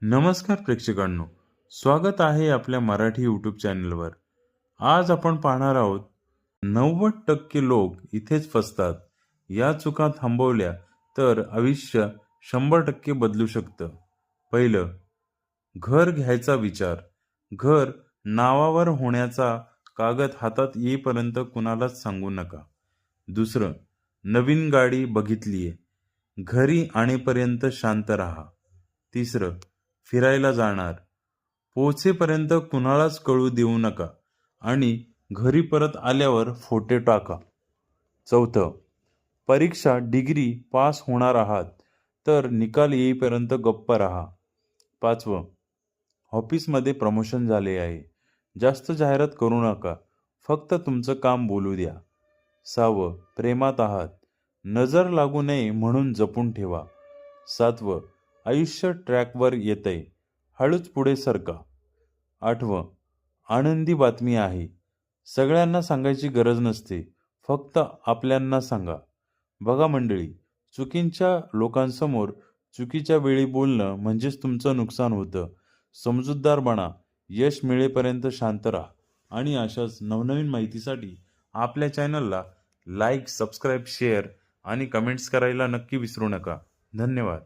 नमस्कार प्रेक्षकांनो, स्वागत आहे आपल्या मराठी यूट्यूब चॅनलवर। आज आपण पाहणार आहोत 90% लोक इथेच फसतात। या चुका थांबवल्या तर आयुष्य 100% बदलू शकतं। पहिलं, घर घ्यायचा विचार। घर नावावर होण्याचा कागद हातात येईपर्यंत कुणालाच सांगू नका। दुसरं, नवीन गाडी बघितलीये, घरी आणेपर्यंत शांत राहा। तिसरं, फिरायला जाणार, पोहोचेपर्यंत कुणालाच कळू देऊ नका आणि घरी परत आल्यावर फोटो टाका। चौथं, परीक्षा डिग्री पास होणार आहात तर निकाल येईपर्यंत गप्प राहा। पाचवं, ऑफिसमध्ये प्रमोशन झाले आहे, जास्त जाहिरात करू नका, फक्त तुमचं काम बोलू द्या। सहावं, प्रेमात आहात, नजर लागू नये म्हणून जपून ठेवा। सातवं, आयुष्य ट्रॅकवर येतंय, हळूच पुढे सरका। आठवं, आनंदी बातमी आहे, सगळ्यांना सांगायची गरज नसते, फक्त आपल्यांना सांगा। बघा मंडळी, चुकीच्या लोकांसमोर चुकीच्या वेळी बोलणं म्हणजेच तुमचं नुकसान होतं। समजूतदार बना, यश मिळेपर्यंत शांत राहा आणि अशाच नवनवीन माहितीसाठी आपल्या चॅनलला लाईक, सबस्क्राईब, शेअर आणि कमेंट्स करायला नक्की विसरू नका। धन्यवाद।